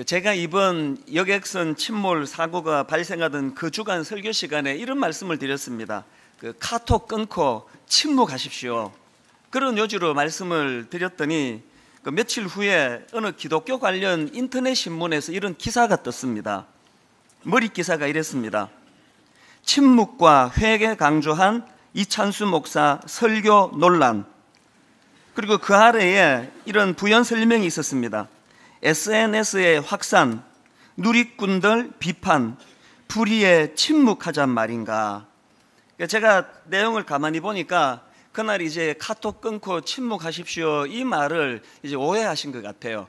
제가 이번 여객선 침몰 사고가 발생하던 그 주간 설교 시간에 이런 말씀을 드렸습니다. 카톡 끊고 침묵하십시오. 그런 요지로 말씀을 드렸더니 며칠 후에 어느 기독교 관련 인터넷 신문에서 이런 기사가 떴습니다. 머리 기사가 이랬습니다. 침묵과 회개 강조한 이찬수 목사 설교 논란. 그리고 그 아래에 이런 부연 설명이 있었습니다. SNS의 확산, 누리꾼들 비판, 불의에 침묵하잔 말인가. 제가 내용을 가만히 보니까 그날 이제 카톡 끊고 침묵하십시오 이 말을 이제 오해하신 것 같아요.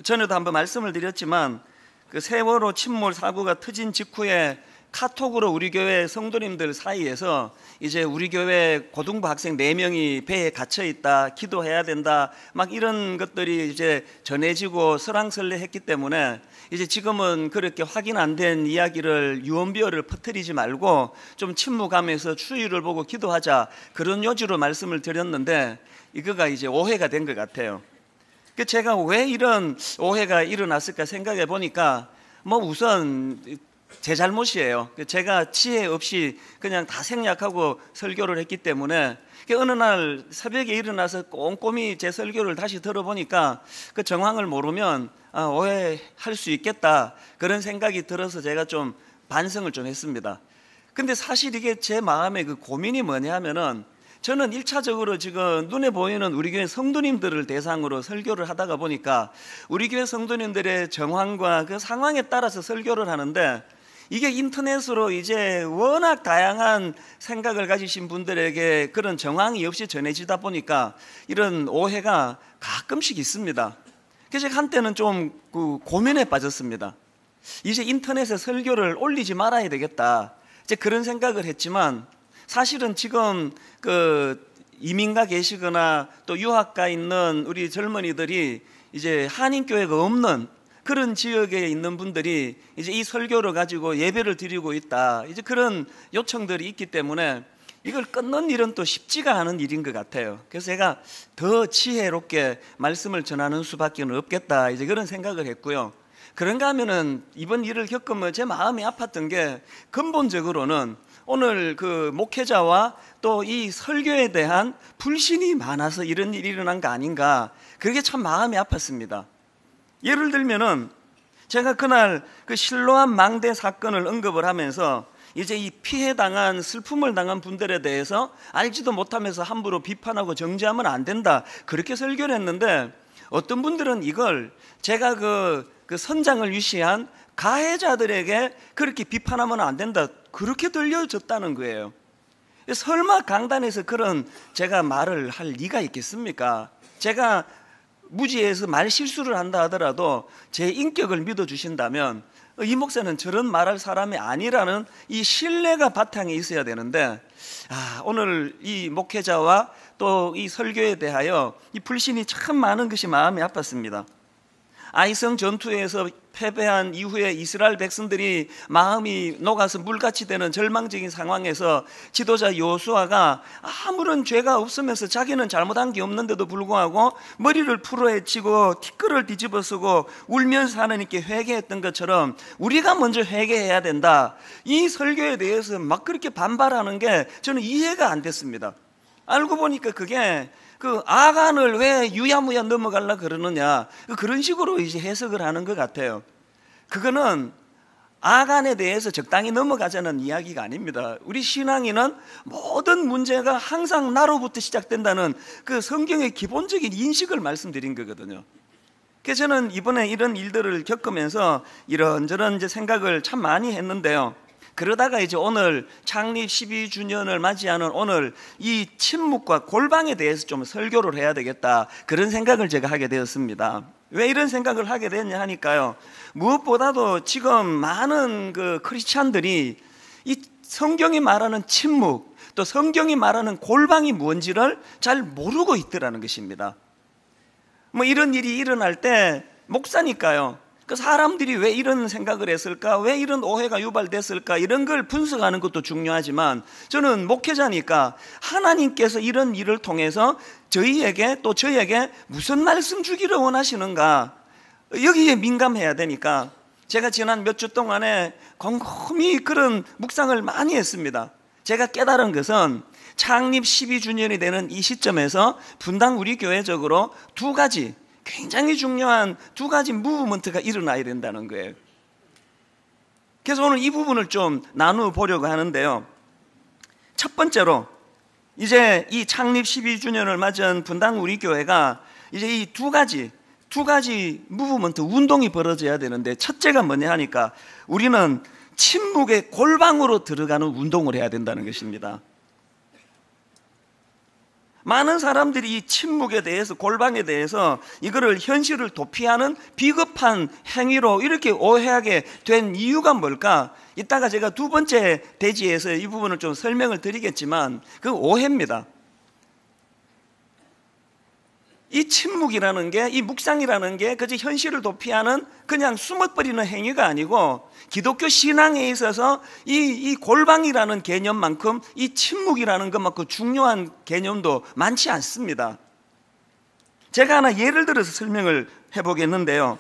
전에도 한번 말씀을 드렸지만 그 세월호 침몰 사고가 터진 직후에 카톡으로 우리 교회 성도님들 사이에서 이제 우리 교회 고등부 학생 4명이 배에 갇혀 있다, 기도해야 된다, 막 이런 것들이 이제 전해지고 설왕설래했기 때문에 이제 지금은 그렇게 확인 안 된 이야기를 유언비어를 퍼뜨리지 말고 좀 침묵하면서 추위를 보고 기도하자, 그런 요지로 말씀을 드렸는데 이거가 이제 오해가 된 것 같아요. 제가 왜 이런 오해가 일어났을까 생각해 보니까 우선 제 잘못이에요. 제가 지혜 없이 그냥 다 생략하고 설교를 했기 때문에 어느 날 새벽에 일어나서 꼼꼼히 제 설교를 다시 들어보니까 그 정황을 모르면 오해할 수 있겠다, 그런 생각이 들어서 제가 좀 반성을 좀 했습니다. 근데 사실 이게 제 마음의 그 고민이 뭐냐 하면은, 저는 1차적으로 지금 눈에 보이는 우리 교회 성도님들을 대상으로 설교를 하다가 보니까 우리 교회 성도님들의 정황과 그 상황에 따라서 설교를 하는데, 이게 인터넷으로 이제 워낙 다양한 생각을 가지신 분들에게 그런 정황이 없이 전해지다 보니까 이런 오해가 가끔씩 있습니다. 그래서 한때는 좀 고민에 빠졌습니다. 이제 인터넷에 설교를 올리지 말아야 되겠다, 이제 그런 생각을 했지만, 사실은 지금 이민가 계시거나 또 유학가 있는 우리 젊은이들이 이제 한인교회가 없는 그런 지역에 있는 분들이 이제 이 설교를 가지고 예배를 드리고 있다, 이제 그런 요청들이 있기 때문에 이걸 끊는 일은 또 쉽지가 않은 일인 것 같아요. 그래서 제가 더 지혜롭게 말씀을 전하는 수밖에 없겠다, 이제 그런 생각을 했고요. 그런가 하면은 이번 일을 겪으면 제 마음이 아팠던 게, 근본적으로는 오늘 그 목회자와 또 이 설교에 대한 불신이 많아서 이런 일이 일어난 거 아닌가, 그게 참 마음이 아팠습니다. 예를 들면은 제가 그날 그 실로암 망대 사건을 언급을 하면서 이제 이 피해당한, 슬픔을 당한 분들에 대해서 알지도 못하면서 함부로 비판하고 정죄하면 안 된다, 그렇게 설교를 했는데, 어떤 분들은 이걸 제가 그 선장을 위시한 가해자들에게 그렇게 비판하면 안 된다, 그렇게 들려졌다는 거예요. 설마 강단에서 그런 제가 말을 할 리가 있겠습니까? 제가 무지해서 말 실수를 한다 하더라도 제 인격을 믿어주신다면 이 목사는 저런 말할 사람이 아니라는 이 신뢰가 바탕에 있어야 되는데, 오늘 이 목회자와 또 이 설교에 대하여 이 불신이 참 많은 것이 마음이 아팠습니다. 아이성 전투에서 패배한 이후에 이스라엘 백성들이 마음이 녹아서 물같이 되는 절망적인 상황에서 지도자 여호수아가 아무런 죄가 없으면서 자기는 잘못한 게 없는데도 불구하고 머리를 풀어헤치고 티끌을 뒤집어쓰고 울면서 하나님께 회개했던 것처럼 우리가 먼저 회개해야 된다, 이 설교에 대해서 막 그렇게 반발하는 게 저는 이해가 안 됐습니다. 알고 보니까 그게 아간을 왜 유야무야 넘어가려 그러느냐, 그런 식으로 이제 해석을 하는 것 같아요. 그거는 아간에 대해서 적당히 넘어가자는 이야기가 아닙니다. 우리 신앙인은 모든 문제가 항상 나로부터 시작된다는 그 성경의 기본적인 인식을 말씀드린 거거든요. 그래서 저는 이번에 이런 일들을 겪으면서 이런저런 이제 생각을 참 많이 했는데요. 그러다가 이제 오늘 창립 12주년을 맞이하는 오늘 이 침묵과 골방에 대해서 좀 설교를 해야 되겠다, 그런 생각을 제가 하게 되었습니다. 왜 이런 생각을 하게 됐냐 하니까요, 무엇보다도 지금 많은 그 크리스찬들이 이 성경이 말하는 침묵, 또 성경이 말하는 골방이 뭔지를 잘 모르고 있더라는 것입니다. 이런 일이 일어날 때 목사니까요, 그 사람들이 왜 이런 생각을 했을까, 왜 이런 오해가 유발됐을까, 이런 걸 분석하는 것도 중요하지만, 저는 목회자니까 하나님께서 이런 일을 통해서 저희에게 또 저에게 무슨 말씀 주기를 원하시는가, 여기에 민감해야 되니까 제가 지난 몇 주 동안에 곰곰이 그런 묵상을 많이 했습니다. 제가 깨달은 것은 창립 12주년이 되는 이 시점에서 분당 우리 교회적으로 두 가지 굉장히 중요한 두 가지 무브먼트가 일어나야 된다는 거예요. 그래서 오늘 이 부분을 좀 나누어 보려고 하는데요. 첫 번째로 이제 이 창립 12주년을 맞은 분당 우리 교회가 이제 이 두 가지 무브먼트 운동이 벌어져야 되는데, 첫째가 뭐냐 하니까 우리는 침묵의 골방으로 들어가는 운동을 해야 된다는 것입니다. 많은 사람들이 이 침묵에 대해서, 골방에 대해서 이거를 현실을 도피하는 비겁한 행위로 이렇게 오해하게 된 이유가 뭘까? 이따가 제가 두 번째 대지에서 이 부분을 좀 설명을 드리겠지만 그 오해입니다. 이 침묵이라는 게, 이 묵상이라는 게 그저 현실을 도피하는 그냥 숨어버리는 행위가 아니고, 기독교 신앙에 있어서 이 골방이라는 개념만큼 이 침묵이라는 것만큼 중요한 개념도 많지 않습니다. 제가 하나 예를 들어서 설명을 해보겠는데요.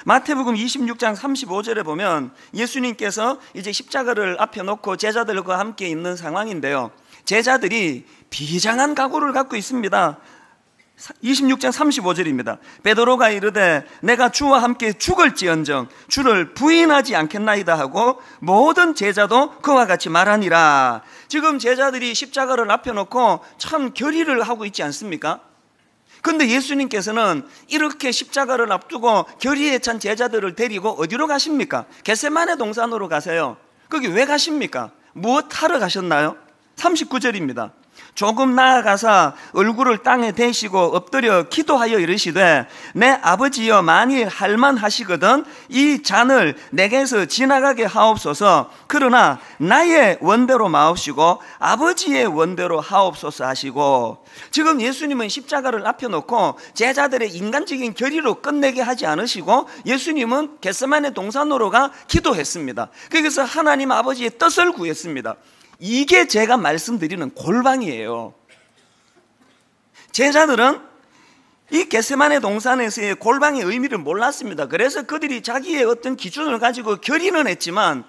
마태복음 26장 35절에 보면 예수님께서 이제 십자가를 앞에 놓고 제자들과 함께 있는 상황인데요. 제자들이 비장한 각오를 갖고 있습니다. 26장 35절입니다. 베드로가 이르되 내가 주와 함께 죽을지언정 주를 부인하지 않겠나이다 하고 모든 제자도 그와 같이 말하니라. 지금 제자들이 십자가를 앞에 놓고 참 결의를 하고 있지 않습니까? 그런데 예수님께서는 이렇게 십자가를 앞두고 결의에 찬 제자들을 데리고 어디로 가십니까? 겟세마네 동산으로 가세요. 거기 왜 가십니까? 무엇 하러 가셨나요? 39절입니다. 조금 나아가사 얼굴을 땅에 대시고 엎드려 기도하여 이르시되 내 아버지여 만일 할만하시거든 이 잔을 내게서 지나가게 하옵소서. 그러나 나의 원대로 마옵시고 아버지의 원대로 하옵소서 하시고, 지금 예수님은 십자가를 앞에 놓고 제자들의 인간적인 결의로 끝내게 하지 않으시고 예수님은 겟세마네 동산으로 가 기도했습니다. 거기서 하나님 아버지의 뜻을 구했습니다. 이게 제가 말씀드리는 골방이에요. 제자들은 이 겟세마네 동산에서의 골방의 의미를 몰랐습니다. 그래서 그들이 자기의 어떤 기준을 가지고 결의는 했지만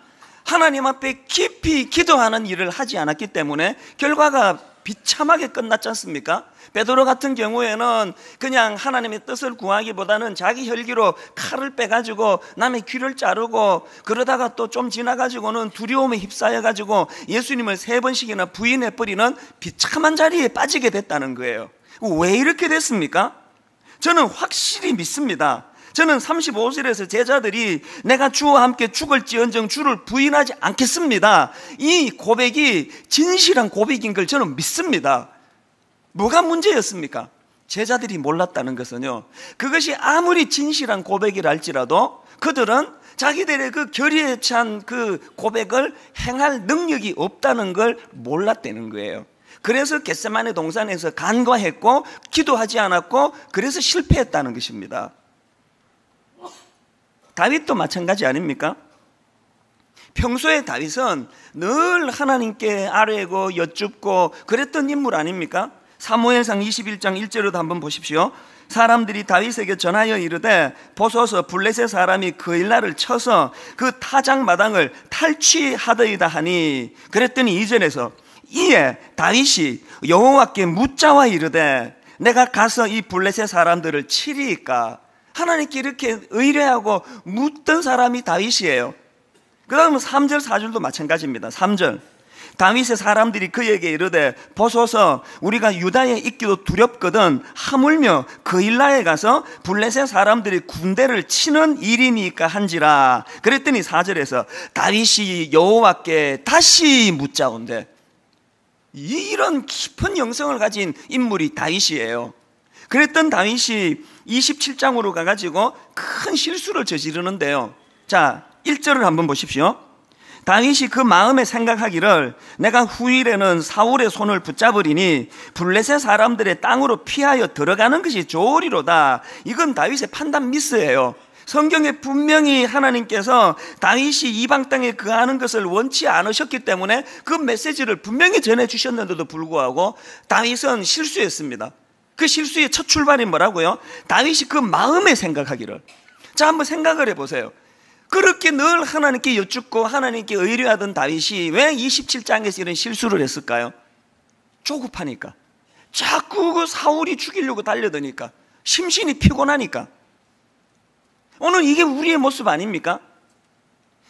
하나님 앞에 깊이 기도하는 일을 하지 않았기 때문에 결과가 비참하게 끝났지 않습니까? 베드로 같은 경우에는 그냥 하나님의 뜻을 구하기보다는 자기 혈기로 칼을 빼가지고 남의 귀를 자르고, 그러다가 또 좀 지나가지고는 두려움에 휩싸여가지고 예수님을 3번씩이나 부인해버리는 비참한 자리에 빠지게 됐다는 거예요. 왜 이렇게 됐습니까? 저는 확실히 믿습니다. 저는 35절에서 제자들이 내가 주와 함께 죽을지언정 주를 부인하지 않겠습니다, 이 고백이 진실한 고백인 걸 저는 믿습니다. 뭐가 문제였습니까? 제자들이 몰랐다는 것은요, 그것이 아무리 진실한 고백이라 할지라도 그들은 자기들의 그 결의에 찬 그 고백을 행할 능력이 없다는 걸 몰랐다는 거예요. 그래서 겟세마네 동산에서 간과했고 기도하지 않았고 그래서 실패했다는 것입니다. 다윗도 마찬가지 아닙니까? 평소에 다윗은 늘 하나님께 아뢰고 여쭙고 그랬던 인물 아닙니까? 사무엘상 21장 1절로도 한번 보십시오. 사람들이 다윗에게 전하여 이르되 보소서 블레셋 사람이 그일라를 쳐서 그 타작마당을 탈취하더이다 하니, 그랬더니 2절에서 이에 다윗이 여호와께 묻자와 이르되 내가 가서 이 블레셋 사람들을 치리이까. 하나님께 이렇게 의뢰하고 묻던 사람이 다윗이에요. 그 다음은 3절 4절도 마찬가지입니다. 3절 다윗의 사람들이 그에게 이르되 보소서 우리가 유다에 있기도 두렵거든 하물며 그일라에 가서 블레셋 사람들이 군대를 치는 일이니까 한지라. 그랬더니 4절에서 다윗이 여호와께 다시 묻자온대. 이런 깊은 영성을 가진 인물이 다윗이에요. 그랬던 다윗이 27장으로 가가지고 큰 실수를 저지르는데요. 자, 1절을 한번 보십시오. 다윗이 그 마음에 생각하기를 내가 후일에는 사울의 손을 붙잡으리니 블레셋 사람들의 땅으로 피하여 들어가는 것이 좋으리로다. 이건 다윗의 판단 미스예요. 성경에 분명히 하나님께서 다윗이 이방 땅에 거하는 것을 원치 않으셨기 때문에 그 메시지를 분명히 전해주셨는데도 불구하고 다윗은 실수했습니다. 그 실수의 첫 출발이 뭐라고요? 다윗이 그 마음에 생각하기를, 자, 한번 생각을 해보세요. 그렇게 늘 하나님께 여쭙고 하나님께 의뢰하던 다윗이 왜 27장에서 이런 실수를 했을까요? 조급하니까, 자꾸 그 사울이 죽이려고 달려드니까, 심신이 피곤하니까. 오늘 이게 우리의 모습 아닙니까?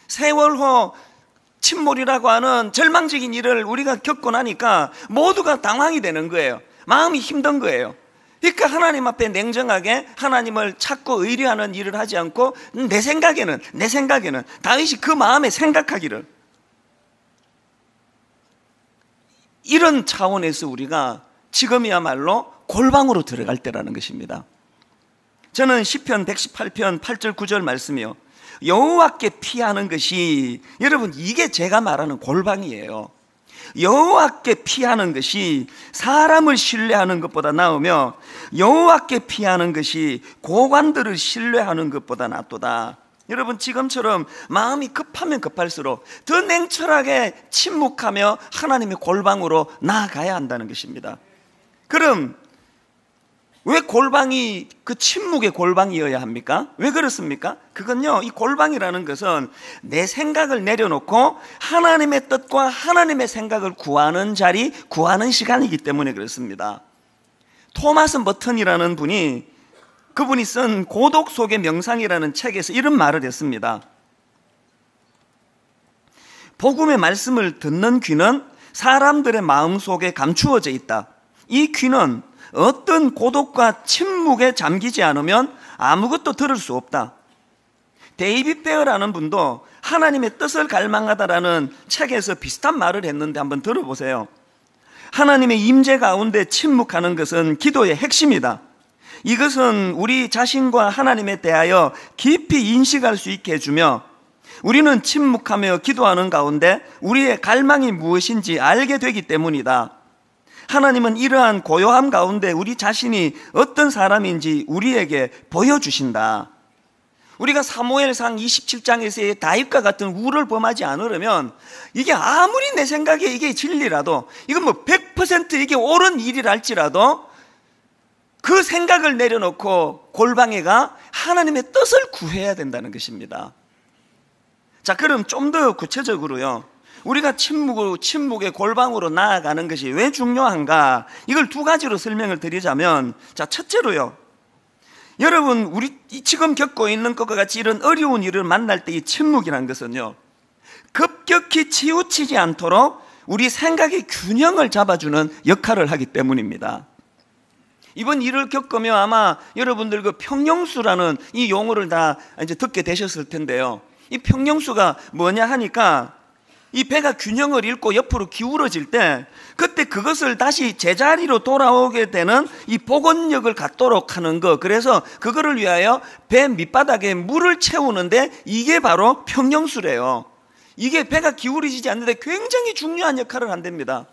세월호 침몰이라고 하는 절망적인 일을 우리가 겪고 나니까 모두가 당황이 되는 거예요. 마음이 힘든 거예요. 그러니까 하나님 앞에 냉정하게 하나님을 찾고 의뢰하는 일을 하지 않고 내 생각에는 다윗이 그 마음에 생각하기를, 이런 차원에서 우리가 지금이야말로 골방으로 들어갈 때라는 것입니다. 저는 시편 118편 8절 9절 말씀이요, 여호와께 피하는 것이, 여러분 이게 제가 말하는 골방이에요. 여호와께 피하는 것이 사람을 신뢰하는 것보다 나으며 여호와께 피하는 것이 고관들을 신뢰하는 것보다 낫도다. 여러분 지금처럼 마음이 급하면 급할수록 더 냉철하게 침묵하며 하나님의 골방으로 나아가야 한다는 것입니다. 그럼 왜 골방이 그 침묵의 골방이어야 합니까? 왜 그렇습니까? 그건요, 이 골방이라는 것은 내 생각을 내려놓고 하나님의 뜻과 하나님의 생각을 구하는 자리, 구하는 시간이기 때문에 그렇습니다. 토마스 머튼이라는 분이, 그분이 쓴 고독 속의 명상이라는 책에서 이런 말을 했습니다. 복음의 말씀을 듣는 귀는 사람들의 마음속에 감추어져 있다. 이 귀는 어떤 고독과 침묵에 잠기지 않으면 아무것도 들을 수 없다. 데이빗 베어라는 분도 하나님의 뜻을 갈망하다라는 책에서 비슷한 말을 했는데 한번 들어보세요. 하나님의 임재 가운데 침묵하는 것은 기도의 핵심이다. 이것은 우리 자신과 하나님에 대하여 깊이 인식할 수 있게 해주며 우리는 침묵하며 기도하는 가운데 우리의 갈망이 무엇인지 알게 되기 때문이다. 하나님은 이러한 고요함 가운데 우리 자신이 어떤 사람인지 우리에게 보여주신다. 우리가 사무엘상 27장에서의 다윗과 같은 우를 범하지 않으려면, 이게 아무리 내 생각에 이게 진리라도, 이건 뭐 100% 이게 옳은 일이라 할지라도 그 생각을 내려놓고 골방에 가 하나님의 뜻을 구해야 된다는 것입니다. 자, 그럼 좀 더 구체적으로요, 우리가 침묵의 골방으로 나아가는 것이 왜 중요한가, 이걸 두 가지로 설명을 드리자면, 자, 첫째로요, 여러분 우리 지금 겪고 있는 것과 같이 이런 어려운 일을 만날 때 이 침묵이라는 것은요, 급격히 치우치지 않도록 우리 생각의 균형을 잡아주는 역할을 하기 때문입니다. 이번 일을 겪으며 아마 여러분들 그 평영수라는 이 용어를 다 이제 듣게 되셨을 텐데요, 이 평영수가 뭐냐 하니까, 이 배가 균형을 잃고 옆으로 기울어질 때 그때 그것을 다시 제자리로 돌아오게 되는 이 복원력을 갖도록 하는 것, 그래서 그거를 위하여 배 밑바닥에 물을 채우는데 이게 바로 평영수래요. 이게 배가 기울어지지 않는데 굉장히 중요한 역할을 한답니다.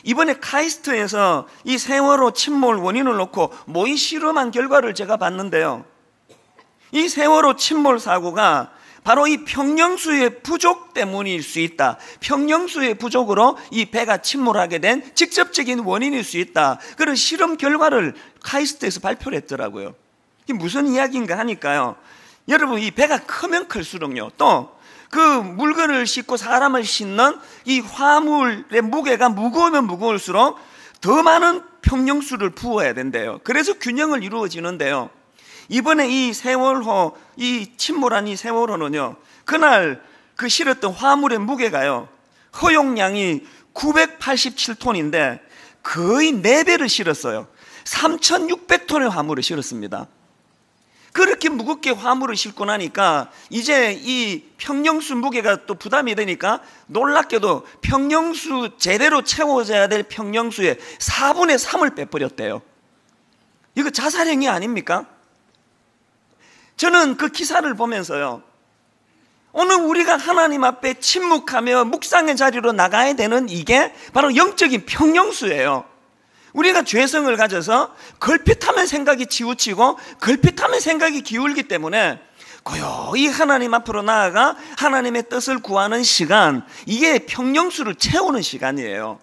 이번에 카이스트에서 이 세월호 침몰 원인을 놓고 모의 실험한 결과를 제가 봤는데요, 이 세월호 침몰 사고가 바로 이 평영수의 부족 때문일 수 있다. 평영수의 부족으로 이 배가 침몰하게 된 직접적인 원인일 수 있다. 그런 실험 결과를 카이스트에서 발표를 했더라고요. 이게 무슨 이야기인가 하니까요, 여러분 이 배가 크면 클수록요, 또 그 물건을 싣고 사람을 싣는 이 화물의 무게가 무거우면 무거울수록 더 많은 평영수를 부어야 된대요. 그래서 균형을 이루어지는데요, 이번에 이 세월호, 이 침몰한 이 세월호는요, 그날 그 실었던 화물의 무게가요, 허용량이 987톤인데 거의 4배를 실었어요. 3,600톤의 화물을 실었습니다. 그렇게 무겁게 화물을 싣고 나니까 이제 이 평영수 무게가 또 부담이 되니까 놀랍게도 평영수, 제대로 채워져야 될 평영수의 4분의 3을 빼버렸대요. 이거 자살행위 아닙니까? 저는 그 기사를 보면서요, 오늘 우리가 하나님 앞에 침묵하며 묵상의 자리로 나가야 되는 이게 바로 영적인 평영수예요. 우리가 죄성을 가져서 걸핏하면 생각이 치우치고 걸핏하면 생각이 기울기 때문에 고요히 하나님 앞으로 나아가 하나님의 뜻을 구하는 시간, 이게 평영수를 채우는 시간이에요.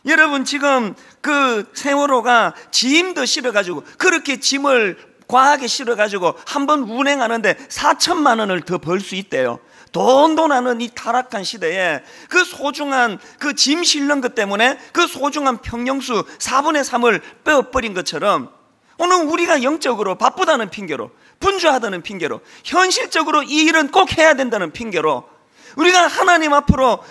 여러분 지금 그 세월호가 짐도 실어가지고 그렇게 짐을 과하게 실어가지고 한번 운행하는데 4천만 원을 더 벌 수 있대요. 돈도 나는 이 타락한 시대에 그 소중한 그 짐 실는 것 때문에 그 소중한 평형수 4분의 3을 빼어버린 것처럼 오늘 우리가 영적으로 바쁘다는 핑계로, 분주하다는 핑계로, 현실적으로 이 일은 꼭 해야 된다는 핑계로 우리가 하나님 앞으로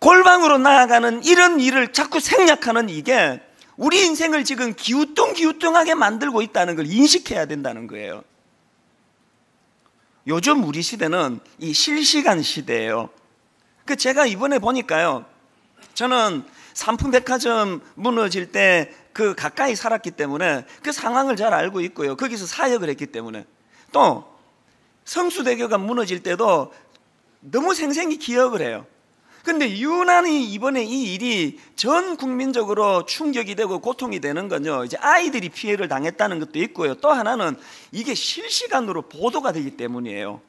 골방으로 나아가는 이런 일을 자꾸 생략하는 이게 우리 인생을 지금 기우뚱기우뚱하게 만들고 있다는 걸 인식해야 된다는 거예요. 요즘 우리 시대는 이 실시간 시대예요. 제가 이번에 보니까요, 저는 삼풍백화점 무너질 때 그 가까이 살았기 때문에 그 상황을 잘 알고 있고요. 거기서 사역을 했기 때문에 또 성수대교가 무너질 때도 너무 생생히 기억을 해요. 근데 유난히 이번에 이 일이 전 국민적으로 충격이 되고 고통이 되는 건요, 이제 아이들이 피해를 당했다는 것도 있고요. 또 하나는 이게 실시간으로 보도가 되기 때문이에요.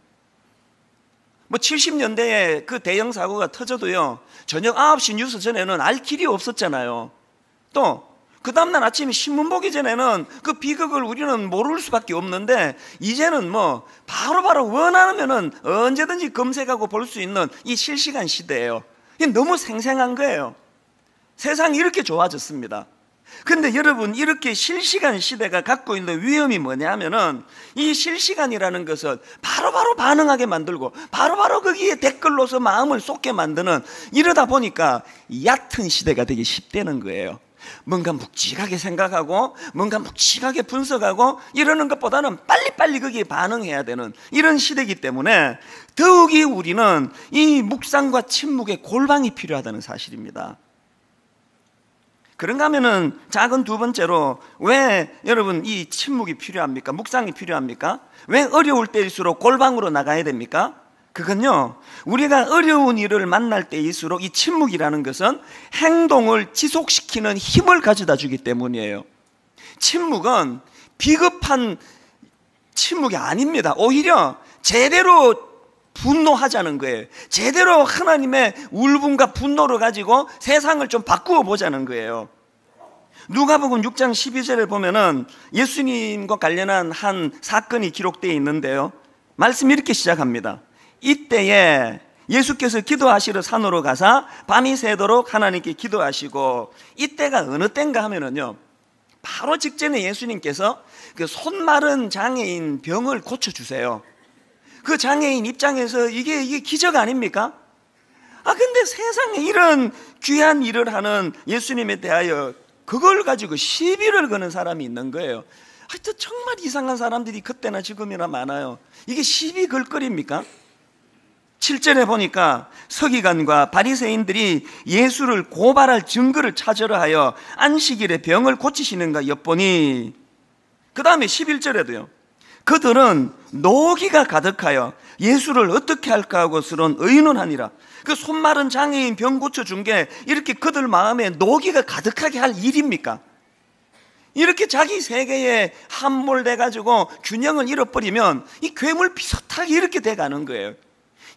70년대에 그 대형 사고가 터져도요, 저녁 9시 뉴스 전에는 알 길이 없었잖아요. 또 그 다음날 아침에 신문 보기 전에는 그 비극을 우리는 모를 수밖에 없는데 이제는 바로바로 원하면은 언제든지 검색하고 볼 수 있는 이 실시간 시대예요. 이게 너무 생생한 거예요. 세상이 이렇게 좋아졌습니다. 근데 여러분, 이렇게 실시간 시대가 갖고 있는 위험이 뭐냐면은 이 실시간이라는 것은 바로바로 반응하게 만들고 바로바로 거기에 댓글로서 마음을 쏟게 만드는, 이러다 보니까 얕은 시대가 되기 쉽다는 거예요. 뭔가 묵직하게 생각하고 뭔가 묵직하게 분석하고 이러는 것보다는 빨리빨리 거기에 반응해야 되는 이런 시대이기 때문에 더욱이 우리는 이 묵상과 침묵의 골방이 필요하다는 사실입니다. 그런가 하면은 작은 두 번째로, 왜 여러분 이 침묵이 필요합니까? 묵상이 필요합니까? 왜 어려울 때일수록 골방으로 나가야 됩니까? 그건요, 우리가 어려운 일을 만날 때일수록 이 침묵이라는 것은 행동을 지속시키는 힘을 가져다 주기 때문이에요. 침묵은 비겁한 침묵이 아닙니다. 오히려 제대로 분노하자는 거예요. 제대로 하나님의 울분과 분노를 가지고 세상을 좀 바꾸어 보자는 거예요. 누가복음 6장 12절에 보면은 예수님과 관련한 한 사건이 기록되어 있는데요, 말씀이 이렇게 시작합니다. 이때에 예수께서 기도하시러 산으로 가사 밤이 새도록 하나님께 기도하시고, 이때가 어느 때인가 하면은요, 바로 직전에 예수님께서 그 손 마른 장애인 병을 고쳐주세요. 그 장애인 입장에서 이게 기적 아닙니까? 근데 세상에 이런 귀한 일을 하는 예수님에 대하여 그걸 가지고 시비를 거는 사람이 있는 거예요. 하여튼 정말 이상한 사람들이 그때나 지금이나 많아요. 이게 시비 걸 거리입니까? 7절에 보니까 서기관과 바리새인들이 예수를 고발할 증거를 찾으려 하여 안식일에 병을 고치시는가 엿보니, 그 다음에 11절에도요, 그들은 노기가 가득하여 예수를 어떻게 할까 하고서는 의논하니라. 그 손 마른 장애인 병 고쳐준 게 이렇게 그들 마음에 노기가 가득하게 할 일입니까? 이렇게 자기 세계에 함몰돼가지고 균형을 잃어버리면 이 괴물 비슷하게 이렇게 돼가는 거예요.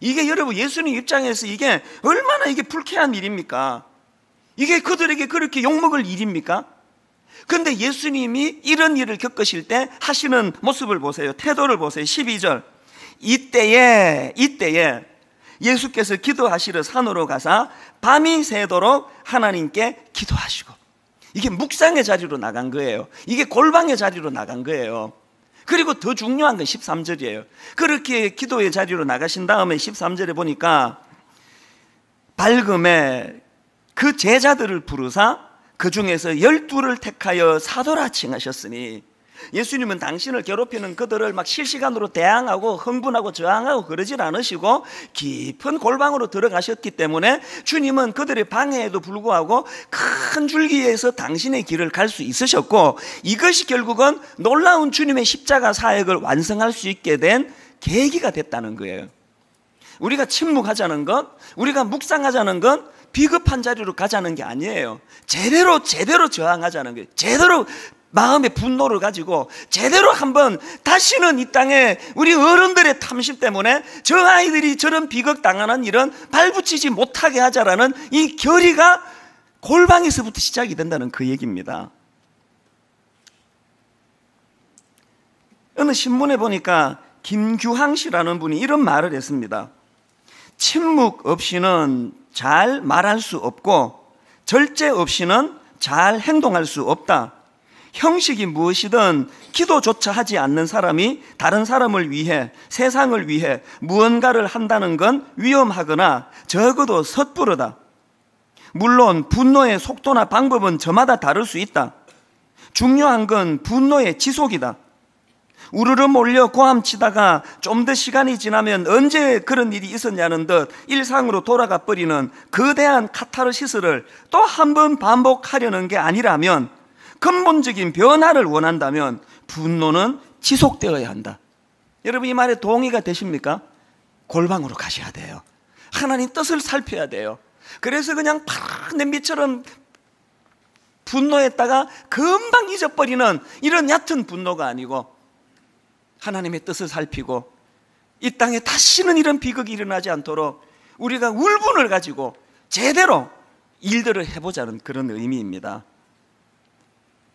이게 여러분, 예수님 입장에서 이게 얼마나 이게 불쾌한 일입니까? 이게 그들에게 그렇게 욕먹을 일입니까? 근데 예수님이 이런 일을 겪으실 때 하시는 모습을 보세요. 태도를 보세요. 12절. 이때에 예수께서 기도하시러 산으로 가사 밤이 새도록 하나님께 기도하시고, 이게 묵상의 자리로 나간 거예요. 이게 골방의 자리로 나간 거예요. 그리고 더 중요한 건 13절이에요. 그렇게 기도의 자리로 나가신 다음에 13절에 보니까 밝음에 그 제자들을 부르사 그 중에서 12를 택하여 사도라 칭하셨으니, 예수님은 당신을 괴롭히는 그들을 막 실시간으로 대항하고 흥분하고 저항하고 그러질 않으시고 깊은 골방으로 들어가셨기 때문에 주님은 그들의 방해에도 불구하고 큰 줄기에서 당신의 길을 갈 수 있으셨고, 이것이 결국은 놀라운 주님의 십자가 사역을 완성할 수 있게 된 계기가 됐다는 거예요. 우리가 침묵하자는 것, 우리가 묵상하자는 건 비겁한 자리로 가자는 게 아니에요. 제대로 저항하자는 거예요. 제대로 마음의 분노를 가지고 제대로 한번 다시는 이 땅에 우리 어른들의 탐심 때문에 저 아이들이 저런 비극당하는 일은 발붙이지 못하게 하자라는 이 결의가 골방에서부터 시작이 된다는 그 얘기입니다. 어느 신문에 보니까 김규항 씨라는 분이 이런 말을 했습니다. 침묵 없이는 잘 말할 수 없고 절제 없이는 잘 행동할 수 없다. 형식이 무엇이든 기도조차 하지 않는 사람이 다른 사람을 위해, 세상을 위해 무언가를 한다는 건 위험하거나 적어도 섣부르다. 물론 분노의 속도나 방법은 저마다 다를 수 있다. 중요한 건 분노의 지속이다. 우르르 몰려 고함치다가 좀 더 시간이 지나면 언제 그런 일이 있었냐는 듯 일상으로 돌아가 버리는 거대한 카타르시스를 또 한 번 반복하려는 게 아니라면, 근본적인 변화를 원한다면 분노는 지속되어야 한다. 여러분, 이 말에 동의가 되십니까? 골방으로 가셔야 돼요. 하나님 뜻을 살펴야 돼요. 그래서 그냥 파란 냄비처럼 분노했다가 금방 잊어버리는 이런 얕은 분노가 아니고, 하나님의 뜻을 살피고 이 땅에 다시는 이런 비극이 일어나지 않도록 우리가 울분을 가지고 제대로 일들을 해보자는 그런 의미입니다.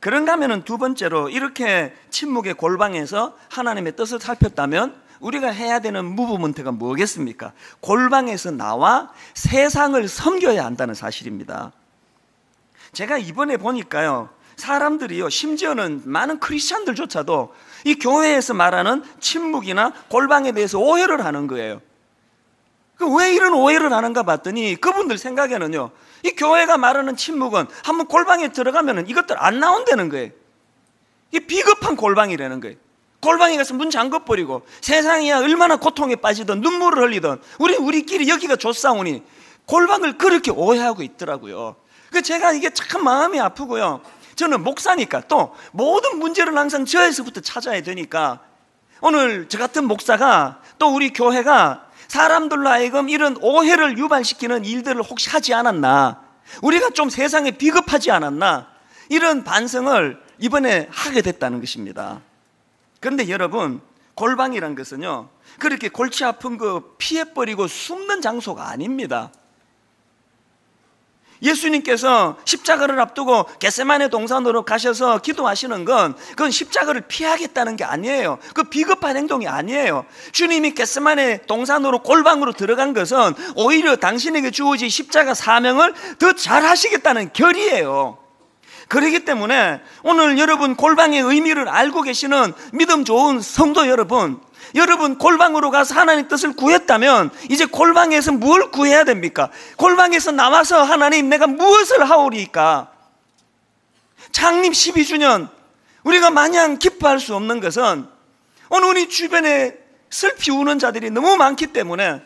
그런가 하면 두 번째로, 이렇게 침묵의 골방에서 하나님의 뜻을 살폈다면 우리가 해야 되는 무브먼트가 뭐겠습니까? 골방에서 나와 세상을 섬겨야 한다는 사실입니다. 제가 이번에 보니까요, 사람들이요, 심지어는 많은 크리스찬들조차도 이 교회에서 말하는 침묵이나 골방에 대해서 오해를 하는 거예요. 왜 이런 오해를 하는가 봤더니 그분들 생각에는요, 이 교회가 말하는 침묵은 한번 골방에 들어가면 이것들 안 나온다는 거예요. 이 비겁한 골방이라는 거예요. 골방에 가서 문 잠궈버리고 세상이야 얼마나 고통에 빠지든 눈물을 흘리든 우리끼리 여기가 좋사오니 골방을 그렇게 오해하고 있더라고요. 제가 이게 참 마음이 아프고요. 저는 목사니까 또 모든 문제를 항상 저에서부터 찾아야 되니까, 오늘 저 같은 목사가 또 우리 교회가 사람들로 하여금 이런 오해를 유발시키는 일들을 혹시 하지 않았나, 우리가 좀 세상에 비겁하지 않았나, 이런 반성을 이번에 하게 됐다는 것입니다. 그런데 여러분, 골방이란 것은요, 그렇게 골치 아픈 거 피해버리고 숨는 장소가 아닙니다. 예수님께서 십자가를 앞두고 겟세마네 동산으로 가셔서 기도하시는 건, 그건 십자가를 피하겠다는 게 아니에요. 그 비겁한 행동이 아니에요. 주님이 겟세마네 동산으로 골방으로 들어간 것은 오히려 당신에게 주어진 십자가 사명을 더 잘하시겠다는 결의예요. 그렇기 때문에 오늘 여러분 골방의 의미를 알고 계시는 믿음 좋은 성도 여러분, 여러분 골방으로 가서 하나님 뜻을 구했다면 이제 골방에서 뭘 구해야 됩니까? 골방에서 나와서 하나님 내가 무엇을 하오리까? 창립 12주년 우리가 마냥 기뻐할 수 없는 것은 오늘 우리 주변에 슬피 우는 자들이 너무 많기 때문에,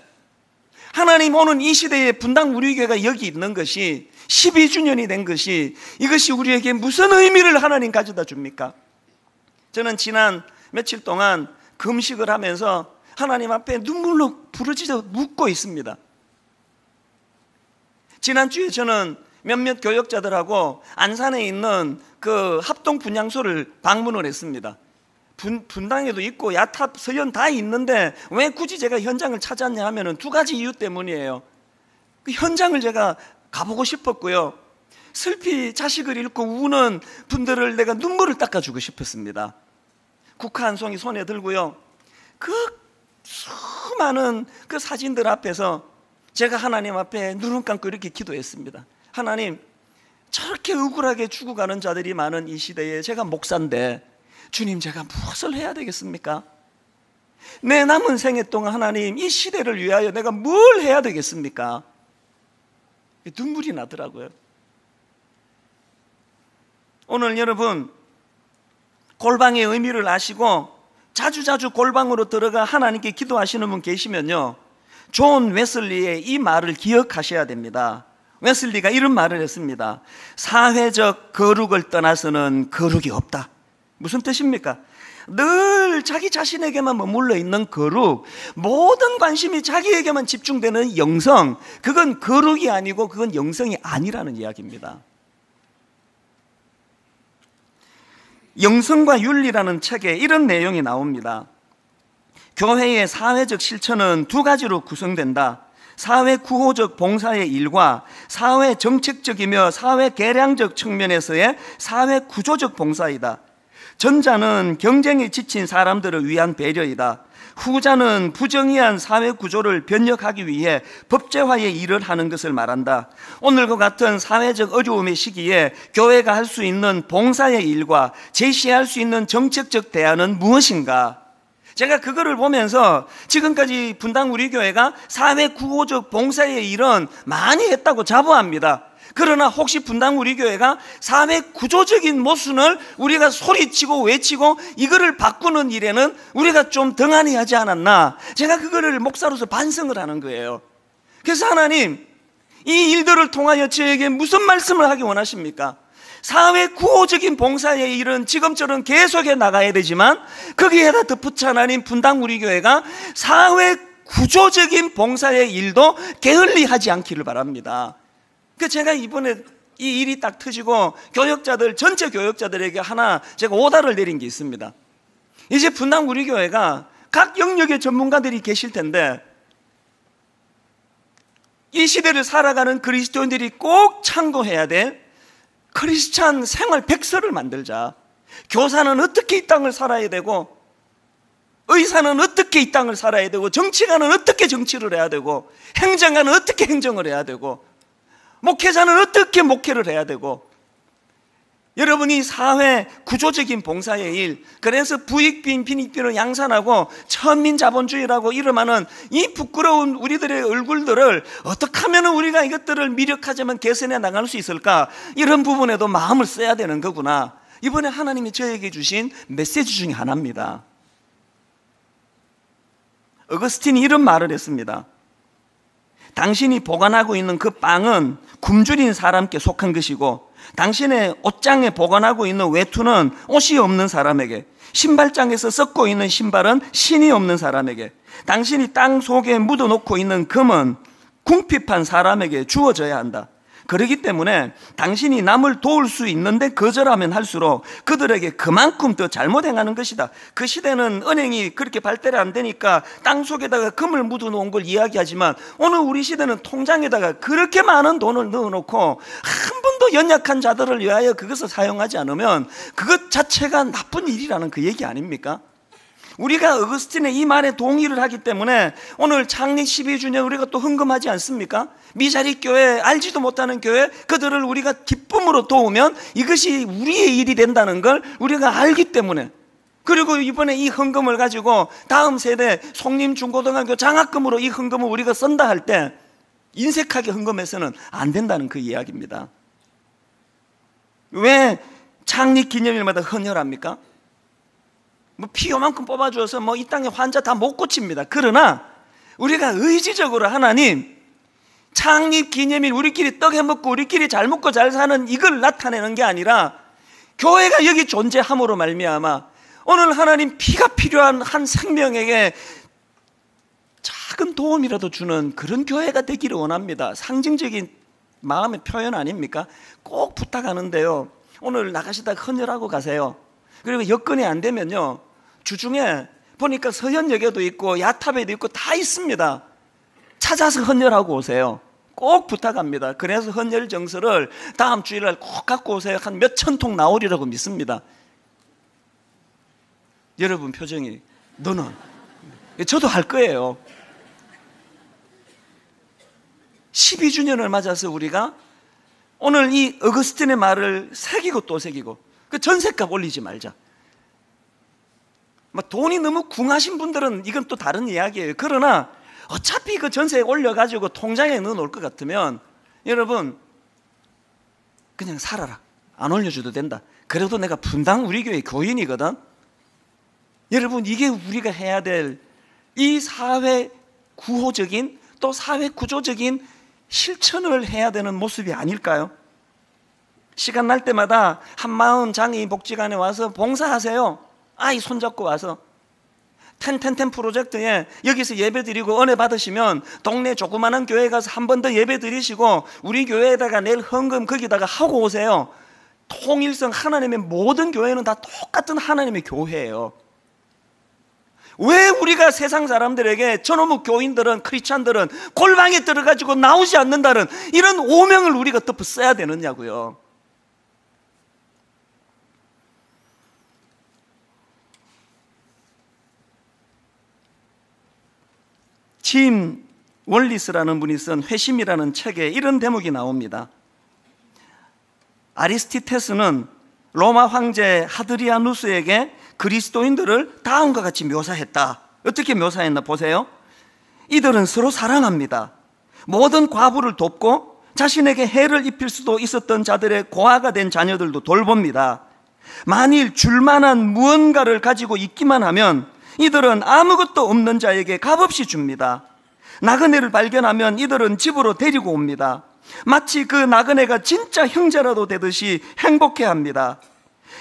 하나님 오늘 이 시대에 분당 우리 교회가 여기 있는 것이 12주년이 된 것이, 이것이 우리에게 무슨 의미를 하나님 가져다 줍니까? 저는 지난 며칠 동안 금식을 하면서 하나님 앞에 눈물로 부르짖어 묻고 있습니다. 지난주에 저는 몇몇 교역자들하고 안산에 있는 그 합동 분향소를 방문을 했습니다. 분당에도 있고 야탑, 서현 다 있는데 왜 굳이 제가 현장을 찾았냐 하면 두 가지 이유 때문이에요. 그 현장을 제가 가보고 싶었고요, 슬피 자식을 잃고 우는 분들을 내가 눈물을 닦아주고 싶었습니다. 국화 한 송이 손에 들고요, 그 수많은 그 사진들 앞에서 제가 하나님 앞에 눈을 감고 이렇게 기도했습니다. 하나님, 저렇게 억울하게 죽어가는 자들이 많은 이 시대에 제가 목사인데 주님, 제가 무엇을 해야 되겠습니까? 내 남은 생애 동안 하나님 이 시대를 위하여 내가 뭘 해야 되겠습니까? 눈물이 나더라고요. 오늘 여러분 골방의 의미를 아시고 자주자주 골방으로 들어가 하나님께 기도하시는 분 계시면요, 존 웨슬리의 이 말을 기억하셔야 됩니다. 웨슬리가 이런 말을 했습니다. 사회적 거룩을 떠나서는 거룩이 없다. 무슨 뜻입니까? 늘 자기 자신에게만 머물러 있는 거룩, 모든 관심이 자기에게만 집중되는 영성, 그건 거룩이 아니고 그건 영성이 아니라는 이야기입니다. 영성과 윤리라는 책에 이런 내용이 나옵니다. 교회의 사회적 실천은 두 가지로 구성된다. 사회 구호적 봉사의 일과 사회 정책적이며 사회 개량적 측면에서의 사회 구조적 봉사이다. 전자는 경쟁에 지친 사람들을 위한 배려이다. 후자는 부정의한 사회 구조를 변혁하기 위해 법제화의 일을 하는 것을 말한다. 오늘과 같은 사회적 어려움의 시기에 교회가 할 수 있는 봉사의 일과 제시할 수 있는 정책적 대안은 무엇인가? 제가 그거를 보면서 지금까지 분당 우리 교회가 사회 구호적 봉사의 일은 많이 했다고 자부합니다. 그러나 혹시 분당 우리 교회가 사회 구조적인 모순을 우리가 소리치고 외치고 이거를 바꾸는 일에는 우리가 좀 등한히 하지 않았나? 제가 그거를 목사로서 반성을 하는 거예요. 그래서 하나님, 이 일들을 통하여 저에게 무슨 말씀을 하기 원하십니까? 사회 구호적인 봉사의 일은 지금처럼 계속해 나가야 되지만 거기에다 덧붙여 하나님, 분당 우리 교회가 사회 구조적인 봉사의 일도 게을리 하지 않기를 바랍니다. 그 제가 이번에 이 일이 딱 터지고 교역자들, 전체 교역자들에게 하나 제가 오다를 내린 게 있습니다. 이제 분당 우리 교회가 각 영역의 전문가들이 계실 텐데 이 시대를 살아가는 그리스도인들이 꼭 참고해야 될 크리스찬 생활 백서를 만들자. 교사는 어떻게 이 땅을 살아야 되고, 의사는 어떻게 이 땅을 살아야 되고, 정치가는 어떻게 정치를 해야 되고, 행정가는 어떻게 행정을 해야 되고, 목회자는 어떻게 목회를 해야 되고, 여러분이 사회 구조적인 봉사의 일, 그래서 부익빈 빈익빈을 양산하고 천민자본주의라고 이름하는 이 부끄러운 우리들의 얼굴들을 어떻게 하면 우리가 이것들을 미력하자면 개선해 나갈 수 있을까? 이런 부분에도 마음을 써야 되는 거구나. 이번에 하나님이 저에게 주신 메시지 중에 하나입니다. 어거스틴이 이런 말을 했습니다. 당신이 보관하고 있는 그 빵은 굶주린 사람께 속한 것이고, 당신의 옷장에 보관하고 있는 외투는 옷이 없는 사람에게, 신발장에서 썩고 있는 신발은 신이 없는 사람에게, 당신이 땅 속에 묻어놓고 있는 금은 궁핍한 사람에게 주어져야 한다. 그렇기 때문에 당신이 남을 도울 수 있는데 거절하면 할수록 그들에게 그만큼 더 잘못 행하는 것이다. 그 시대는 은행이 그렇게 발달이 안 되니까 땅 속에다가 금을 묻어놓은 걸 이야기하지만, 오늘 우리 시대는 통장에다가 그렇게 많은 돈을 넣어놓고 한 번도 연약한 자들을 위하여 그것을 사용하지 않으면 그것 자체가 나쁜 일이라는 그 얘기 아닙니까? 우리가 어거스틴의 이 말에 동의를 하기 때문에 오늘 창립 12주년 우리가 또 헌금하지 않습니까? 미자립 교회, 알지도 못하는 교회, 그들을 우리가 기쁨으로 도우면 이것이 우리의 일이 된다는 걸 우리가 알기 때문에, 그리고 이번에 이 헌금을 가지고 다음 세대 송림중고등학교 장학금으로 이 헌금을 우리가 쓴다 할 때 인색하게 헌금해서는 안 된다는 그 이야기입니다. 왜 창립 기념일마다 헌혈합니까? 뭐 피 요만큼 뽑아줘서 뭐 이 땅의 환자 다 못 고칩니다. 그러나 우리가 의지적으로 하나님, 창립 기념일 우리끼리 떡 해먹고 우리끼리 잘 먹고 잘 사는 이걸 나타내는 게 아니라 교회가 여기 존재함으로 말미암아 오늘 하나님 피가 필요한 한 생명에게 작은 도움이라도 주는 그런 교회가 되기를 원합니다. 상징적인 마음의 표현 아닙니까? 꼭 부탁하는데요, 오늘 나가시다가 헌혈하고 가세요. 그리고 여건이 안 되면요, 주중에 보니까 서현역에도 있고 야탑에도 있고 다 있습니다. 찾아서 헌혈하고 오세요. 꼭 부탁합니다. 그래서 헌혈 정서를 다음 주일날 꼭 갖고 오세요. 한 몇천 통 나오리라고 믿습니다. 여러분 표정이, 너는? 저도 할 거예요. 12주년을 맞아서 우리가 오늘 이 어거스틴의 말을 새기고 또 새기고, 그 전셋값 올리지 말자. 뭐 돈이 너무 궁하신 분들은 이건 또 다른 이야기예요. 그러나 어차피 그 전세 올려가지고 통장에 넣어놓을 것 같으면 여러분 그냥 살아라. 안 올려줘도 된다. 그래도 내가 분당 우리 교회 교인이거든. 여러분, 이게 우리가 해야 될 이 사회 구호적인 또 사회 구조적인 실천을 해야 되는 모습이 아닐까요? 시간 날 때마다 한마음 장애인 복지관에 와서 봉사하세요. 아이 손잡고 와서 텐텐텐 프로젝트에 여기서 예배 드리고 은혜 받으시면 동네 조그마한 교회 가서 한 번 더 예배 드리시고 우리 교회에다가 내일 헌금 거기다가 하고 오세요. 통일성 하나님의 모든 교회는 다 똑같은 하나님의 교회예요. 왜 우리가 세상 사람들에게 저놈의 교인들은, 크리스찬들은 골방에 들어가지고 나오지 않는다는 이런 오명을 우리가 덮어 써야 되느냐고요. 짐 월리스라는 분이 쓴 회심이라는 책에 이런 대목이 나옵니다. 아리스티테스는 로마 황제 하드리아누스에게 그리스도인들을 다음과 같이 묘사했다. 어떻게 묘사했나 보세요. 이들은 서로 사랑합니다. 모든 과부를 돕고 자신에게 해를 입힐 수도 있었던 자들의 고아가 된 자녀들도 돌봅니다. 만일 줄만한 무언가를 가지고 있기만 하면 이들은 아무것도 없는 자에게 값없이 줍니다. 나그네를 발견하면 이들은 집으로 데리고 옵니다. 마치 그 나그네가 진짜 형제라도 되듯이 행복해합니다.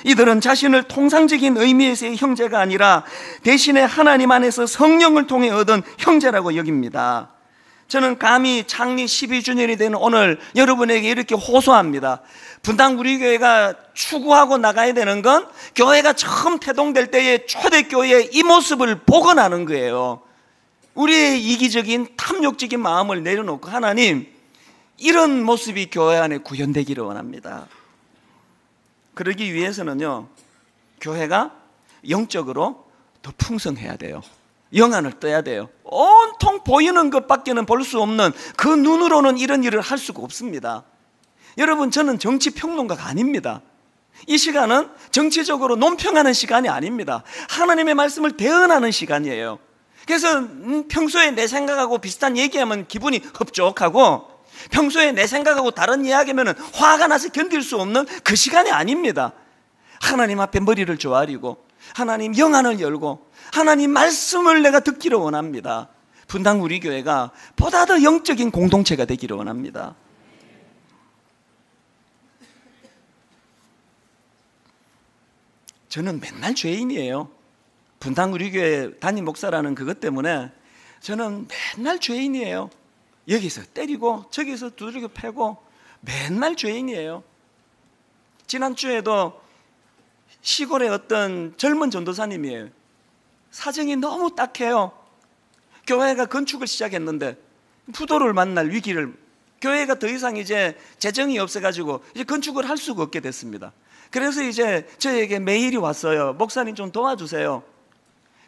이들은 자신을 통상적인 의미에서의 형제가 아니라 대신에 하나님 안에서 성령을 통해 얻은 형제라고 여깁니다. 저는 감히 창립 12주년이 되는 오늘 여러분에게 이렇게 호소합니다. 분당 우리 교회가 추구하고 나가야 되는 건 교회가 처음 태동될 때의 초대교회의 이 모습을 복원하는 거예요. 우리의 이기적인 탐욕적인 마음을 내려놓고 하나님, 이런 모습이 교회 안에 구현되기를 원합니다. 그러기 위해서는요, 교회가 영적으로 더 풍성해야 돼요. 영안을 떠야 돼요. 온통 보이는 것밖에는 볼 수 없는 그 눈으로는 이런 일을 할 수가 없습니다. 여러분, 저는 정치평론가가 아닙니다. 이 시간은 정치적으로 논평하는 시간이 아닙니다. 하나님의 말씀을 대언하는 시간이에요. 그래서 평소에 내 생각하고 비슷한 얘기하면 기분이 흡족하고, 평소에 내 생각하고 다른 이야기하면 화가 나서 견딜 수 없는 그 시간이 아닙니다. 하나님 앞에 머리를 조아리고 하나님 영안을 열고 하나님 말씀을 내가 듣기를 원합니다. 분당 우리 교회가 보다 더 영적인 공동체가 되기를 원합니다. 저는 맨날 죄인이에요. 분당 우리 교회 담임 목사라는 그것 때문에 저는 맨날 죄인이에요. 여기서 때리고 저기서 두들겨 패고 맨날 죄인이에요. 지난주에도 시골의 어떤 젊은 전도사님이에요. 사정이 너무 딱해요. 교회가 건축을 시작했는데 부도를 만날 위기를, 교회가 더 이상 이제 재정이 없어가지고 이제 건축을 할 수가 없게 됐습니다. 그래서 이제 저에게 메일이 왔어요. 목사님 좀 도와주세요.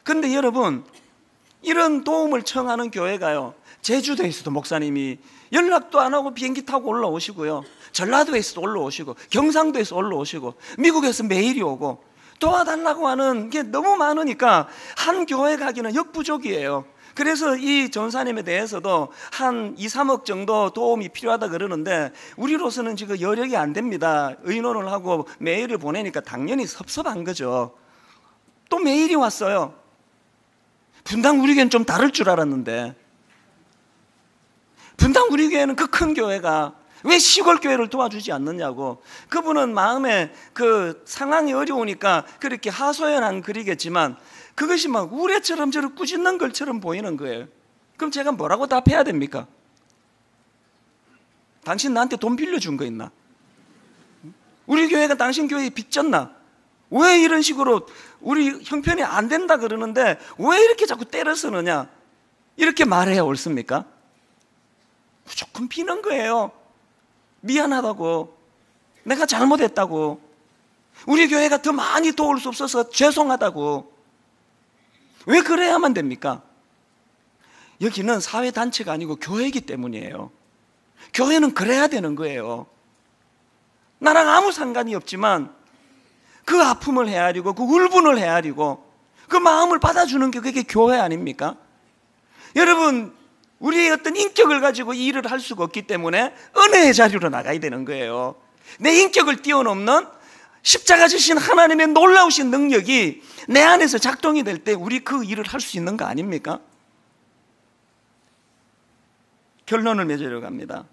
근데 여러분, 이런 도움을 청하는 교회가요, 제주도에서도 목사님이 연락도 안 하고 비행기 타고 올라오시고요, 전라도에서도 올라오시고 경상도에서 올라오시고 미국에서 메일이 오고 도와달라고 하는 게 너무 많으니까 한 교회 가기는 역부족이에요. 그래서 이 전사님에 대해서도 한 2, 3억 정도 도움이 필요하다 그러는데 우리로서는 지금 여력이 안 됩니다. 의논을 하고 메일을 보내니까 당연히 섭섭한 거죠. 또 메일이 왔어요. 분당 우리 교회는 좀 다를 줄 알았는데, 분당 우리 교회는 그 큰 교회가 왜 시골 교회를 도와주지 않느냐고. 그분은 마음에 그 상황이 어려우니까 그렇게 하소연한 글이겠지만 그것이 막 우레처럼 저를 꾸짖는 것처럼 보이는 거예요. 그럼 제가 뭐라고 답해야 됩니까? 당신 나한테 돈 빌려준 거 있나? 우리 교회가 당신 교회에 빚졌나? 왜 이런 식으로 우리 형편이 안 된다 그러는데 왜 이렇게 자꾸 때려 쓰느냐? 이렇게 말해야 옳습니까? 무조건 비는 거예요. 미안하다고, 내가 잘못했다고, 우리 교회가 더 많이 도울 수 없어서 죄송하다고. 왜 그래야만 됩니까? 여기는 사회단체가 아니고 교회이기 때문이에요. 교회는 그래야 되는 거예요. 나랑 아무 상관이 없지만 그 아픔을 헤아리고 그 울분을 헤아리고 그 마음을 받아주는 게 그게 교회 아닙니까? 여러분, 우리의 어떤 인격을 가지고 이 일을 할 수가 없기 때문에 은혜의 자리로 나가야 되는 거예요. 내 인격을 뛰어넘는 십자가 지신 하나님의 놀라우신 능력이 내 안에서 작동이 될 때 우리 그 일을 할 수 있는 거 아닙니까? 결론을 맺으려고 합니다.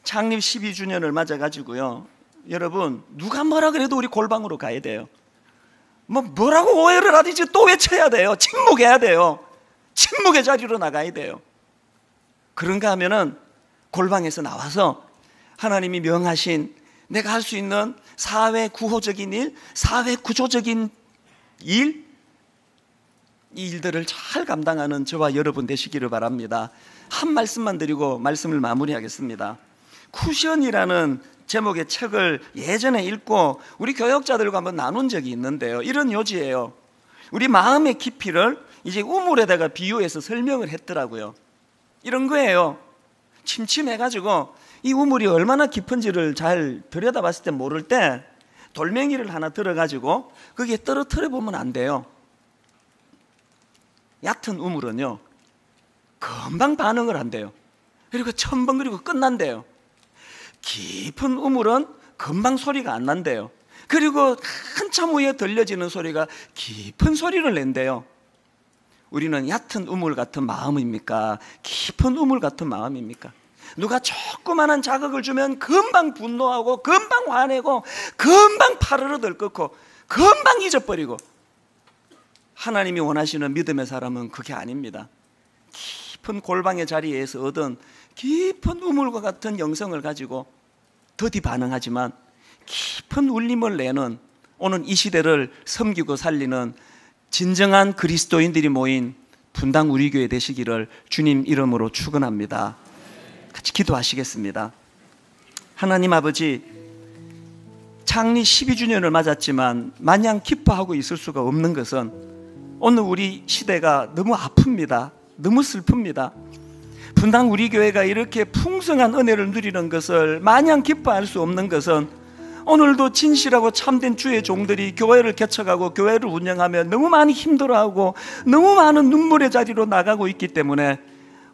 창립 12주년을 맞아가지고요, 여러분, 누가 뭐라 그래도 우리 골방으로 가야 돼요. 뭐라고 오해를 하든지 또 외쳐야 돼요. 침묵해야 돼요. 침묵의 자리로 나가야 돼요. 그런가 하면은 골방에서 나와서 하나님이 명하신 내가 할 수 있는 사회 구호적인 일, 사회 구조적인 일, 이 일들을 잘 감당하는 저와 여러분 되시기를 바랍니다. 한 말씀만 드리고 말씀을 마무리하겠습니다. 쿠션이라는 제목의 책을 예전에 읽고 우리 교역자들과 한번 나눈 적이 있는데요, 이런 요지예요. 우리 마음의 깊이를 이제 우물에다가 비유해서 설명을 했더라고요. 이런 거예요. 침침해가지고 이 우물이 얼마나 깊은지를 잘 들여다봤을 때 모를 때 돌멩이를 하나 들어가지고 거기에 떨어뜨려 보면 안 돼요. 얕은 우물은요 금방 반응을 한대요. 그리고 첨벙거리고 끝난대요. 깊은 우물은 금방 소리가 안 난대요. 그리고 한참 후에 들려지는 소리가 깊은 소리를 낸대요. 우리는 얕은 우물 같은 마음입니까? 깊은 우물 같은 마음입니까? 누가 조그마한 자극을 주면 금방 분노하고 금방 화내고 금방 파르르 들끓고 금방 잊어버리고, 하나님이 원하시는 믿음의 사람은 그게 아닙니다. 깊은 골방의 자리에서 얻은 깊은 우물과 같은 영성을 가지고 더디 반응하지만 깊은 울림을 내는, 오늘 이 시대를 섬기고 살리는 진정한 그리스도인들이 모인 분당 우리 교회 되시기를 주님 이름으로 축원합니다. 같이 기도하시겠습니다. 하나님 아버지, 창립 12주년을 맞았지만 마냥 기뻐하고 있을 수가 없는 것은 오늘 우리 시대가 너무 아픕니다. 너무 슬픕니다. 분당 우리 교회가 이렇게 풍성한 은혜를 누리는 것을 마냥 기뻐할 수 없는 것은 오늘도 진실하고 참된 주의 종들이 교회를 개척하고 교회를 운영하며 너무 많이 힘들어하고 너무 많은 눈물의 자리로 나가고 있기 때문에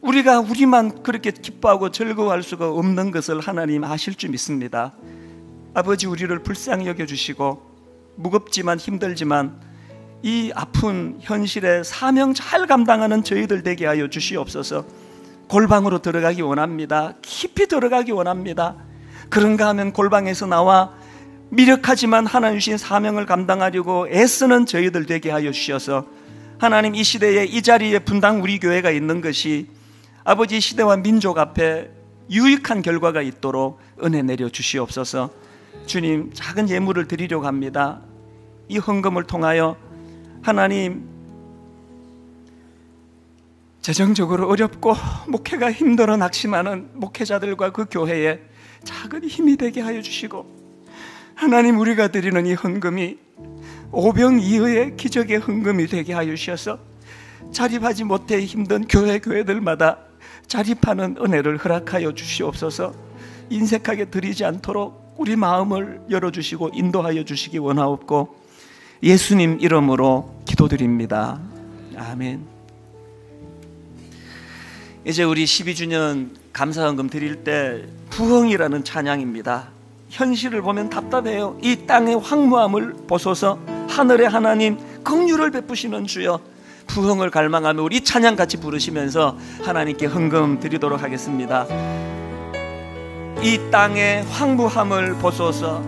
우리가 우리만 그렇게 기뻐하고 즐거워할 수가 없는 것을 하나님 아실 줄 믿습니다. 아버지, 우리를 불쌍히 여겨주시고 무겁지만 힘들지만 이 아픈 현실에 사명 잘 감당하는 저희들 되게 하여 주시옵소서. 골방으로 들어가기 원합니다. 깊이 들어가기 원합니다. 그런가 하면 골방에서 나와 미력하지만 하나님 주신 사명을 감당하려고 애쓰는 저희들 되게 하여 주셔서 하나님, 이 시대에 이 자리에 분당 우리 교회가 있는 것이 아버지 시대와 민족 앞에 유익한 결과가 있도록 은혜 내려 주시옵소서. 주님, 작은 예물을 드리려고 합니다. 이 헌금을 통하여 하나님, 재정적으로 어렵고 목회가 힘들어 낙심하는 목회자들과 그 교회에 작은 힘이 되게 하여 주시고, 하나님, 우리가 드리는 이 헌금이 오병이어의 기적의 헌금이 되게 하여 주셔서 자립하지 못해 힘든 교회들마다 자립하는 은혜를 허락하여 주시옵소서. 인색하게 드리지 않도록 우리 마음을 열어주시고 인도하여 주시기 원하옵고 예수님 이름으로 기도드립니다. 아멘. 이제 우리 12주년 감사헌금 드릴 때 부흥이라는 찬양입니다. 현실을 보면 답답해요. 이 땅의 황무함을 보소서. 하늘의 하나님, 긍휼을 베푸시는 주여, 부흥을 갈망하며 우리 찬양 같이 부르시면서 하나님께 헌금 드리도록 하겠습니다. 이 땅의 황무함을 보소서.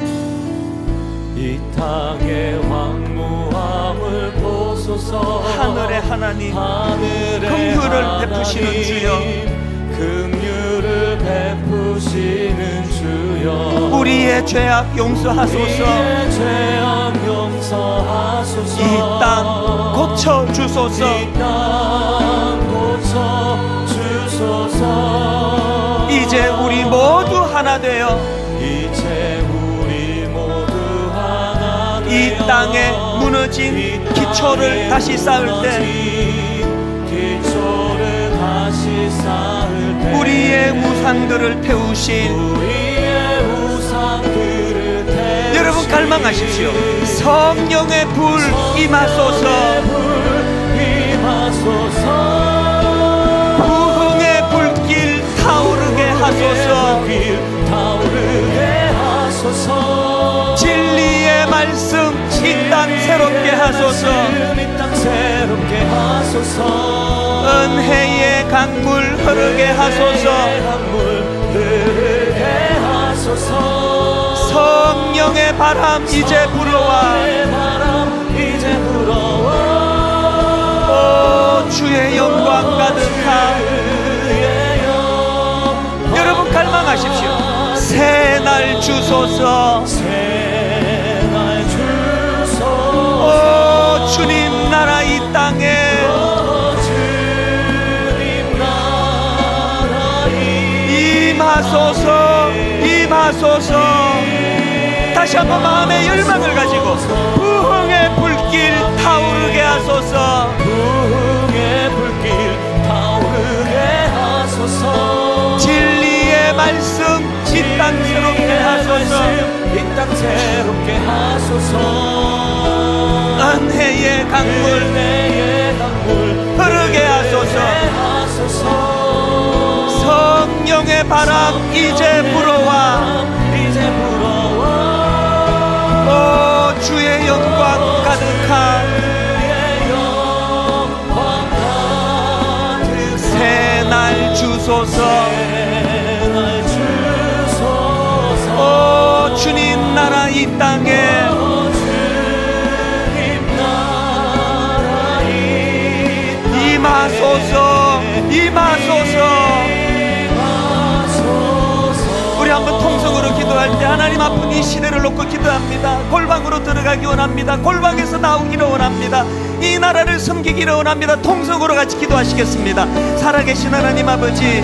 이 땅의 황무함을 보소서. 하늘의 하나님, 긍휼을 베푸시는 주여, 긍휼을 베푸시는 주여, 우리의 죄악 용서하소서. 우리의 죄악 용서하소서. 이 땅 고쳐 주소서. 이 땅 고쳐 주소서. 이제 우리 모두 하나 되어 이제 우리 모두 하나 되어 이 땅에 무너진 기초를 다시 쌓을 때, 기초를 다시 쌓을 때 우리의 우상들을 태우신 우리의 우상들을 태우신 여러분 갈망하십시오. 성령의 불 임하소서. 부흥의 불길 타오르게 하소서. 진리의 말씀 이 땅 새롭게 하소서. 은혜의 강물 흐르게 하소서. 성령의 바람 이제 불어와. 오, 주의 영광 가득한 여러분 갈망하십시오. 새날 주소서. 오, 주님 나라 이 땅에 임하소서, 임하소서. 다시 한번 마음의 열망을 가지고 부흥의 불길 타오르게 하소서. 부흥의 불길 타오르게 하소서. 진리의 말씀 이 땅 새롭게 하소서. 이 땅 새롭게 하소서. 은혜의 강물 흐르게 하소서. 성령의 바람 이제 불어와. 오 주의 영광 가득한 새날 주소서. 오 주님 나라 이 땅에 임하소서, 임하소서. 우리 한번 통성으로 기도할 때 하나님 앞은 이 시대를 놓고 기도합니다. 골방으로 들어가기 원합니다. 골방에서 나오기를 원합니다. 이 나라를 섬기기를 원합니다. 통성으로 같이 기도하시겠습니다. 살아계신 하나님 아버지,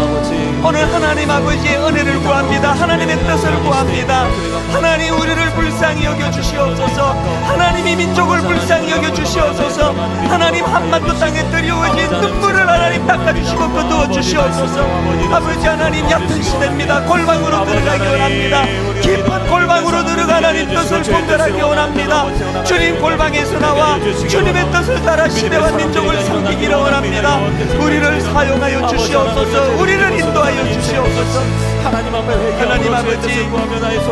오늘 하나님 아버지의 은혜를 구합니다. 하나님의 뜻을 구합니다. 하나님 우리를 불쌍히 여겨주시옵소서. 하나님이 민족을 불쌍히 여겨주시옵소서. 하나님 한반도 땅에 드리워진 눈물을 하나님 닦아주시고 거두어 주시옵소서. 아버지 하나님 얕은 시대입니다. 골방으로 들어가기 원합니다. 깊은 골방으로 들어가 하나님 뜻을 분별하기 원합니다. 주님 골방에서 나와 주님의 뜻을 따라 시대와 민족을 섬기기를 원합니다. 우리를 사용하여 주시옵소서. 우리를 인도하여 주시옵소서. 하나님 아버지,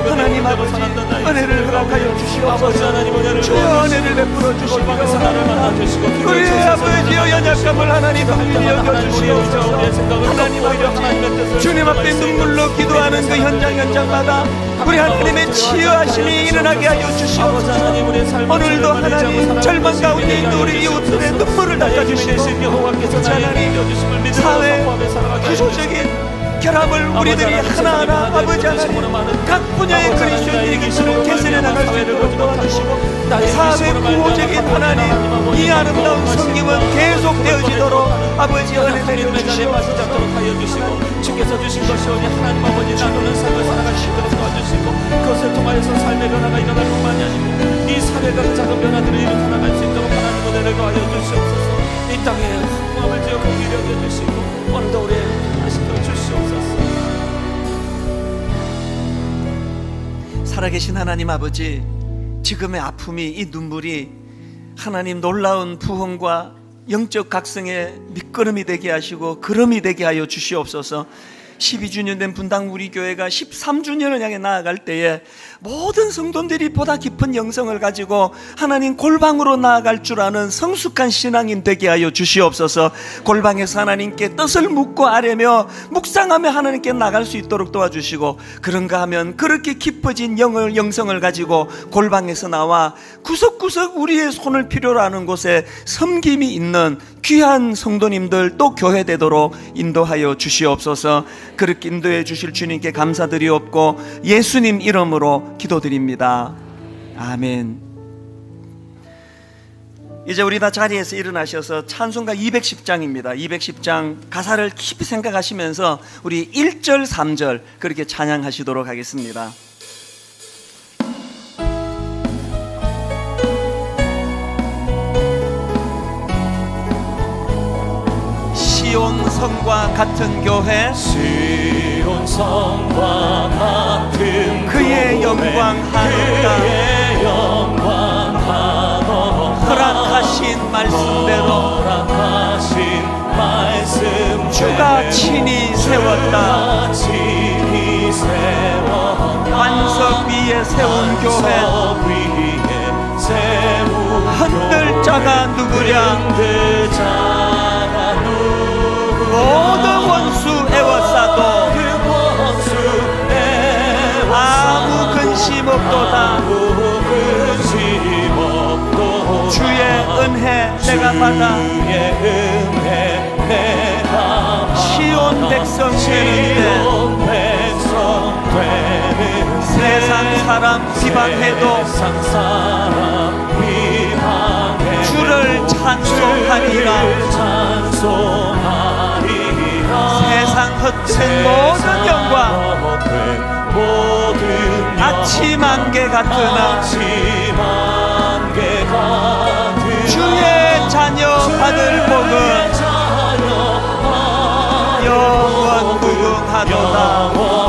하나님 아버지 은혜를 허락하여 주시옵소서. 주여 은혜를 베풀어 주시고 우리의 아버지여 연약함을 하나님 긍휼히 여겨주시옵소서. 하나님 아버지 주님 앞에 눈물로 기도하는 그 현장마다 우리 하나님의 치유하심이 일어나게 하여 주시옵소서. 오늘도 하나님 절망 가운데 있는 우리 이웃들의 눈물을 닦아주시고 하나님 사회 구조적인 결합을 우리들이 하나하나 아버지 하나님 각 분야의 그리스도인들에게서는 개선해 나갈 수 있도록 도와주시고 사회 구호적인 하나님 이 아름다운 성김은 계속되어지도록 아버지 은혜 내려 주시옵소서. 주께서 주신 것이 오니 하나님 아버지 나누는 삶을 살아갈 수 있도록 도와주시고 그것을 통하여서 삶의 변화가 일어날 뿐만이 아니고 이 사회가 그 작은 변화들을 일으켜 나갈 수 있도록 하나님 은혜를 더하여 주시옵소서. 이 땅에 흥망을 지어 긍휼히 여겨주시고 오늘도 우리의 하시도록 주시옵소서. 살아계신 하나님 아버지, 지금의 아픔이 이 눈물이 하나님 놀라운 부흥과 영적 각성의 밑거름이 되게 하시고 걸음이 되게 하여 주시옵소서. 12주년 된 분당 우리 교회가 13주년을 향해 나아갈 때에 모든 성도들이 보다 깊은 영성을 가지고 하나님 골방으로 나아갈 줄 아는 성숙한 신앙인 되게 하여 주시옵소서. 골방에서 하나님께 뜻을 묻고 아뢰며 묵상하며 하나님께 나갈 수 있도록 도와주시고, 그런가 하면 그렇게 깊어진 영성을 가지고 골방에서 나와 구석구석 우리의 손을 필요로 하는 곳에 섬김이 있는 귀한 성도님들 또 교회 되도록 인도하여 주시옵소서. 그렇게 인도해 주실 주님께 감사드리옵고 예수님 이름으로 기도드립니다. 아멘. 이제 우리 다 자리에서 일어나셔서 찬송가 210장입니다 210장 가사를 깊이 생각하시면서 우리 1절 3절 그렇게 찬양하시도록 하겠습니다. 시온 성과 같은 교회, 시온 성과 같은 그의 영광 하노라. 그의 영광 하노라. 허락하신 말씀대로 주가 친히 세웠다. 반석 위에 세운 교회, 흔들 자가 누구랴. 모든 원수 애워싸도 아무 근심 없도다. 주의 은혜 내가 받아 시온 백성 되는데 세상 사람 비방해도 주를 찬송하리라. 세상 헛된 모든 영광 아침 안개 같으나 주의 자녀 받을 복은 영원 무궁하도다.